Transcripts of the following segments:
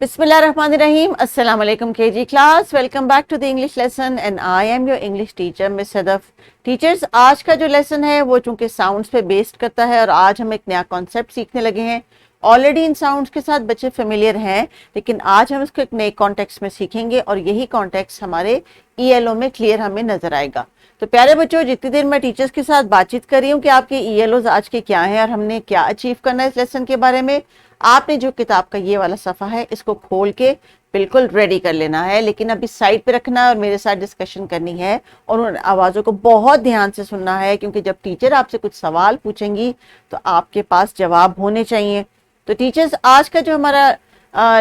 Bismillahirrahmanirrahim. Assalamu alaikum KG class. Welcome back to the English lesson and I am your English teacher Miss Sadaf. Teachers आज का जो lesson है वो चूंकि sounds पे based करता है और आज हम एक नया कॉन्सेप्ट सीखने लगे हैं। ऑलरेडी इन साउंड्स के साथ बच्चे फेमिलियर हैं, लेकिन आज हम इसको एक नए कॉन्टेक्स्ट में सीखेंगे और यही कॉन्टेक्स्ट हमारे ELO में क्लियर हमें नजर आएगा। तो प्यारे बच्चों, जितनी देर मैं टीचर्स के साथ बातचीत कर रही हूँ कि आपके ELOs आज के क्या हैं और हमने क्या अचीव करना है इस लेसन के बारे में, आपने जो किताब का ये वाला सफ़ा है इसको खोल के बिल्कुल रेडी कर लेना है, लेकिन अभी साइड पे रखना है और मेरे साथ डिस्कशन करनी है और उन आवाज़ों को बहुत ध्यान से सुनना है, क्योंकि जब टीचर आपसे कुछ सवाल पूछेंगी तो आपके पास जवाब होने चाहिए। तो टीचर्स, आज का जो हमारा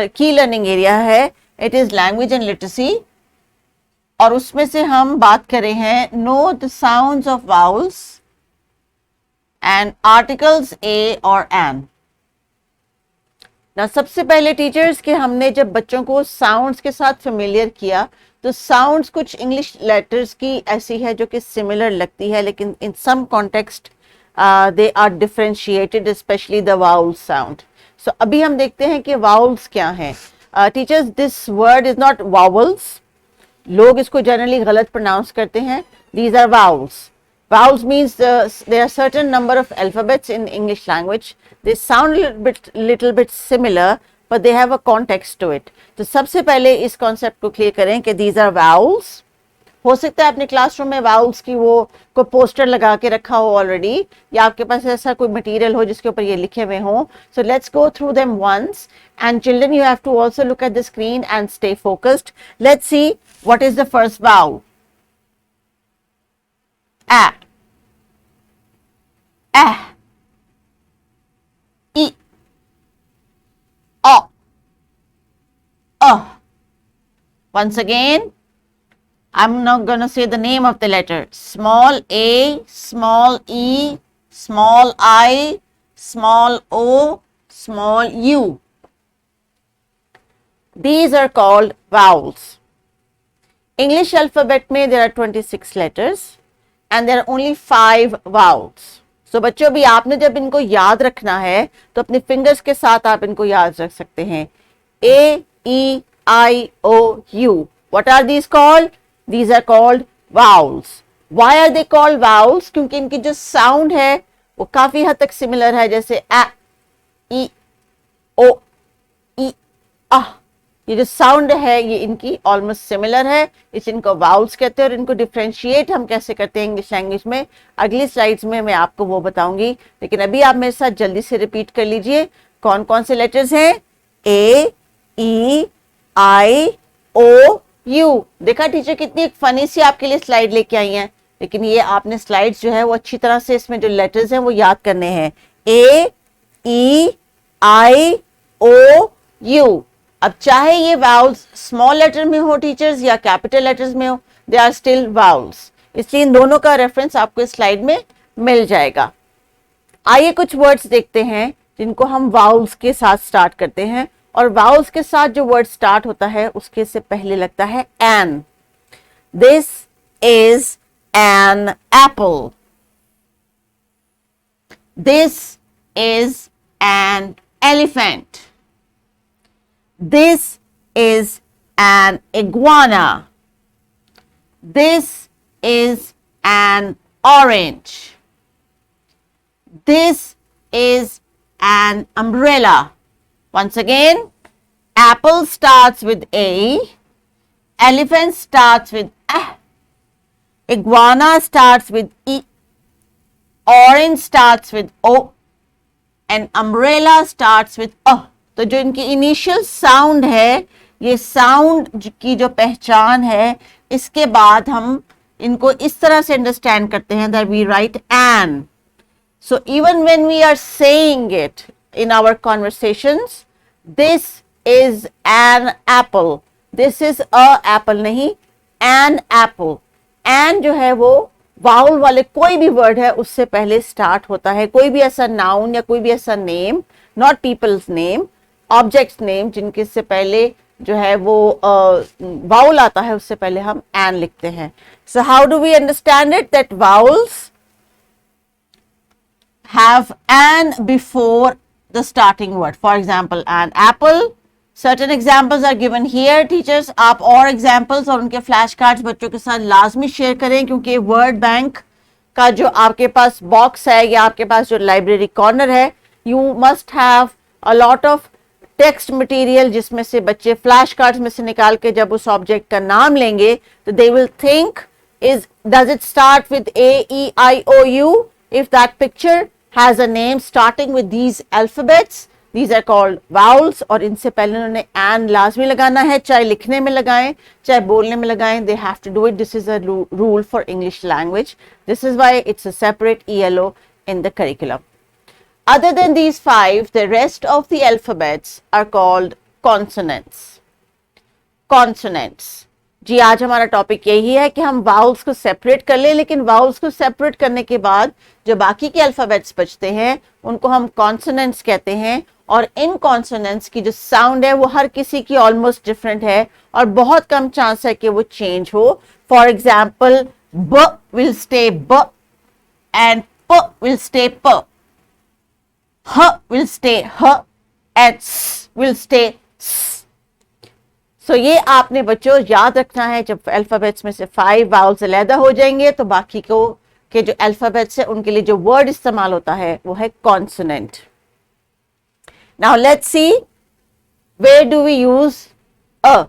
की लर्निंग एरिया है it is language and literacy, और उसमें से हम बात कर रहे हैं know the sounds of vowels and articles a और एन। ना सबसे पहले टीचर्स के हमने जब बच्चों को साउंड्स के साथ फेमिलियर किया तो साउंड्स कुछ इंग्लिश लेटर्स की ऐसी है जो कि सिमिलर लगती है, लेकिन in some context they are differentiated, specially the vowel sound. So अभी हम देखते हैं कि वाउल्स क्या हैं। Teachers, this word is not vowels, लोग इसको जनरली गलत प्रोनाउंस करते हैं। These are vowels. Vowels means there are certain number of alphabets in English language. They sound little bit similar, but they have a context to it. तो सबसे पहले इस concept को clear करें कि these are vowels. हो सकता है अपने क्लासरूम में vowels की वो कोई पोस्टर लगा के रखा हो ऑलरेडी, या आपके पास ऐसा कोई मटेरियल हो जिसके ऊपर ये लिखे हुए हों. So let's go through them once. And children, you have to also look at the screen and stay focused. Let's see what is the first vowel. A. Eh, E, O, Once again, I'm not going to say the name of the letter. Small a, small e, small I, small o, small u. These are called vowels. English alphabet में there are 26 letters and there are only 5 vowels. तो बच्चों, भी आपने जब इनको याद रखना है तो अपने फिंगर्स के साथ आप इनको याद रख सकते हैं। A, E, I, O, U. What are these called? These are called vowels. Why are they called vowels? क्योंकि इनकी जो साउंड है वो काफी हद तक सिमिलर है, जैसे A, E, O, E, A। ये जो साउंड है ये इनकी ऑलमोस्ट सिमिलर है, इसलिए इनको वाउल्स कहते हैं। और इनको डिफरेंशिएट हम कैसे करते हैं इंग्लिश लैंग्वेज में अगली स्लाइड्स में मैं आपको वो बताऊंगी, लेकिन अभी आप मेरे साथ जल्दी से रिपीट कर लीजिए कौन कौन से लेटर्स हैं। A, E, I, O, U। देखा टीचर कितनी एक फनी सी आपके लिए स्लाइड लेके आई हैं, लेकिन ये आपने स्लाइड्स जो है वो अच्छी तरह से इसमें जो लेटर्स हैं वो याद करने हैं। A, E, I, O, U। अब चाहे ये वाउल्स स्मॉल लेटर में हो टीचर्स या कैपिटल लेटर्स में हो, दे आर स्टिल वाउल्स, इसलिए इन दोनों का रेफरेंस आपको इस स्लाइड में मिल जाएगा। आइए कुछ वर्ड्स देखते हैं जिनको हम वाउल्स के साथ स्टार्ट करते हैं, और वाउल्स के साथ जो वर्ड स्टार्ट होता है उसके से पहले लगता है an. This is an apple, this is an elephant, this is an iguana, this is an orange, this is an umbrella. Once again, apple starts with A, elephant starts with A, iguana starts with E, orange starts with O, and umbrella starts with O. तो जो इनकी initial sound है, ये sound की जो पहचान है, इसके बाद हम इनको इस तरह से अंडरस्टैंड करते हैं that we write an. So even when we are saying it in our conversations, this is an apple, this is a apple नहीं, एन एप्पल। एन जो है वो वाउल वाले कोई भी वर्ड है उससे पहले स्टार्ट होता है। कोई भी ऐसा नाउन या कोई भी ऐसा name, not people's name, objects name, जिनके से पहले जो है वो वाउल आता है उससे पहले हम एन लिखते हैं। So how do we understand it that vowels have an before the starting word. For example, an apple, Certain examples are given here. Teachers, आप और examples और उनके फ्लैश कार्ड्स बच्चों के साथ लाजमी शेयर करें, क्योंकि वर्ड बैंक का जो आपके पास बॉक्स है या आपके पास जो लाइब्रेरी कॉर्नर है, you must have a lot of text material जिसमें से बच्चे फ्लैश कार्ड्स में से निकाल के जब उस ऑब्जेक्ट का नाम लेंगे तो they will think is does it start with A-E-I-O-U? If that picture has a name starting with these alphabets, these are called vowels. और इनसे पहले उन्होंने an लाजमी लगाना है, चाहे लिखने में लगाएं चाहे बोलने में लगाएं, they have to do it. This is a rule for English language. This is why it's a separate ELO in the curriculum. Other than these 5, the rest of the alphabets are called consonants. Consonants. जी, आज हमारा topic यही है कि हम vowels को separate कर लें, लेकिन वाउल्स को सेपरेट करने के बाद जो बाकी के अल्फाबेट्स बचते हैं उनको हम कॉन्सोनेंट्स कहते हैं। और इन कॉन्सोनेंट्स की जो साउंड है वो हर किसी की ऑलमोस्ट डिफरेंट है और बहुत कम चांस है कि वो चेंज हो। फॉर एग्जाम्पल, ब विल स्टे ब एंड प विल स्टे प, ह विल स्टे ह एंड स विल स्टे स। सो ये आपने बच्चों याद रखना है। जब अल्फाबेट्स में से 5 वाउल्स अलहदा हो जाएंगे तो बाकी को के जो अल्फाबेट्स है उनके लिए जो वर्ड इस्तेमाल होता है वो है consonant. Now let's see where do we use a.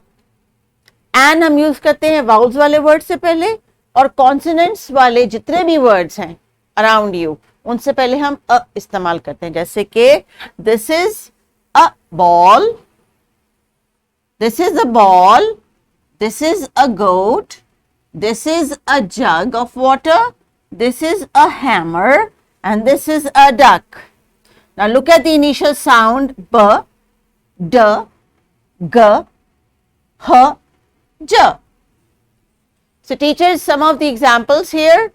An हम यूज करते हैं वाउल्स वाले वर्ड से पहले, और कॉन्सोनेंट्स वाले जितने भी वर्ड्स हैं अराउंड यू उनसे पहले हम अ इस्तेमाल करते हैं। जैसे कि this is a ball, this is a ball, this is a goat, this is a jug of water, this is a hammer, and this is a duck. Now look at the initial sound b, d, g, h, j. So teachers, some of the examples here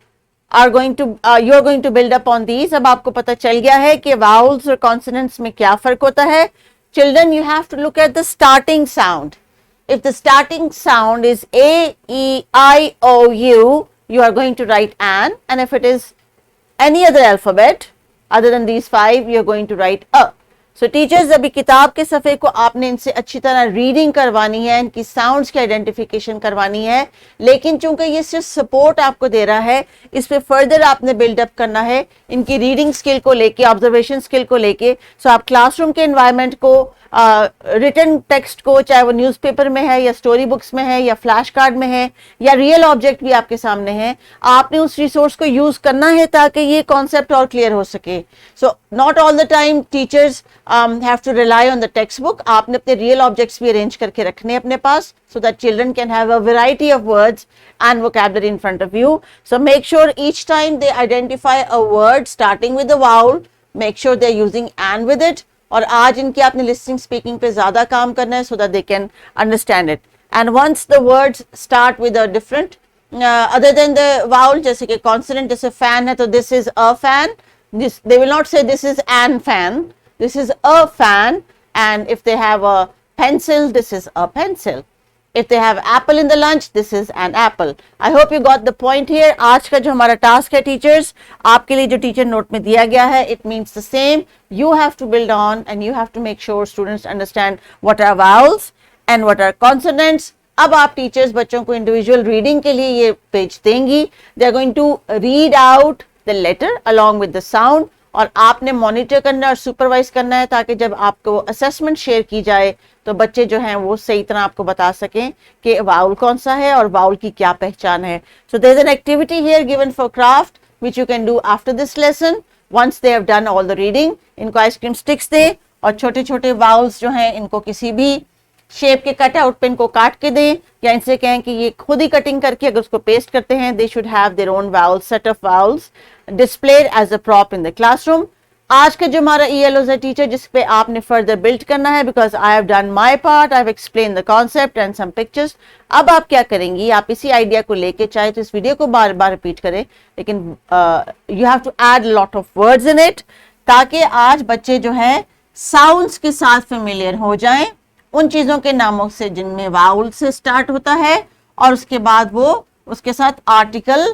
are going to you're going to build up on these. अब आपको पता चल गया है कि vowels और consonants में क्या फर्क होता है। Children, you have to look at the starting sound. If the starting sound is A-E-I-O-U, you are going to write an, and if it is any other alphabet other than these 5, you are going to write a. So teachers, अभी किताब के सफ़े को आपने इनसे अच्छी तरह reading करवानी है, इनकी साउंड्स की आइडेंटिफिकेशन करवानी है, लेकिन चूंकि ये सिर्फ सपोर्ट आपको दे रहा है, इस पे फर्दर आपने बिल्डअप करना है इनकी रीडिंग स्किल को लेके, ऑब्जर्वेशन स्किल को लेके। सो आप क्लासरूम के एनवायरनमेंट को, रिटन टेक्स्ट को, चाहे वो न्यूज़पेपर में है या स्टोरी बुक्स में है या फ्लैश कार्ड में है या रियल ऑब्जेक्ट भी आपके सामने है, आपने उस रिसोर्स को यूज करना है ताकि ये कॉन्सेप्ट और क्लियर हो सके। So not all the time teachers have to rely on the text book. आपने अपने रियल ऑब्जेक्ट्स भी अरेंज करके रखने अपने पास, so that children can have a variety of words and vocabulary in front of you. So make sure each time they identify a word starting with a vowel, make sure they're using an with it. और आज इनकी आपने listening speaking पे ज़्यादा काम करना है so that they can understand it. And once the words start with a different other than the vowel, जैसे कि consonant, जैसे fan है तो this is a fan, this they will not say this is an fan, this is a fan. And if they have a pencil, this is a pencil. If they have apple in the lunch, this is an apple. I hope you got the point here. आज का जो हमारा task है teachers, आपके लिए जो teacher note में दिया गया है, it means the same. You have to build on and you have to make sure students understand what are vowels and what are consonants. अब आप टीचर्स बच्चों को इंडिविजुअल रीडिंग के लिए ये पेज देंगी. They are going to read out the letter along with the sound. और आपने मॉनिटर करना और सुपरवाइज करना है ताकि जब आपको असेसमेंट शेयर की जाए तो बच्चे जो हैं वो सही तरह आपको बता सकें कि वाउल कौन सा है और वाउल की क्या पहचान है. So there is an activity here given for craft which you can do after this lesson once they have done all the reading. इनको आइसक्रीम स्टिक्स दें और छोटे छोटे वाउल्स जो हैं इनको किसी भी शेप के कट आउट पेन को काट के दें या इनसे कहें कि ये खुद ही कटिंग करके अगर उसको पेस्ट करते हैं. They should have their own vowel set of vowels displayed as a prop in the classroom. आज का जो हमारा ELOs है टीचर जिस पे आपने फर्दर बिल्ड करना है, because I have done my part, I have explained the concept and some pictures. अब आप क्या करेंगी, आप इसी आइडिया को लेके चाहे तो इस वीडियो को बार बार रिपीट करें, लेकिन you have to add lot of words in it ताकि आज बच्चे जो हैं साउंड्स के साथ फेमिलियर हो जाएं उन चीजों के नामों से जिनमें वाउल से स्टार्ट होता है और उसके बाद वो उसके साथ आर्टिकल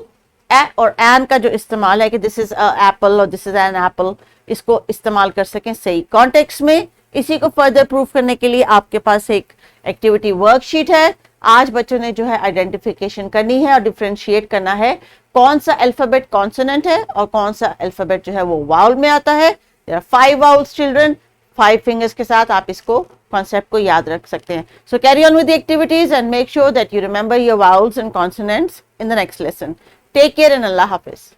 और एन का जो इस्तेमाल है कि दिस इज अ एप्पल और दिस इज एन एप्पल, इसको इस्तेमाल कर सकें सही कॉन्टेक्स्ट में. इसी को फर्दर प्रूफ करने के लिए आपके पास एक एक्टिविटी वर्कशीट है। आज बच्चों ने जो है आइडेंटिफिकेशन करनी है और डिफरेंशिएट करना है कौन सा अल्फाबेट कॉन्सोनेंट है और कौन सा अल्फाबेट जो है वो वाउल में आता है। There are 5 vowels children, 5 fingers के साथ आप इसको कॉन्सेप्ट को याद रख सकते हैं। So carry on with the activities and make sure that you remember your vowels and consonants in the next lesson. Take care and अल्लाह हाफिज।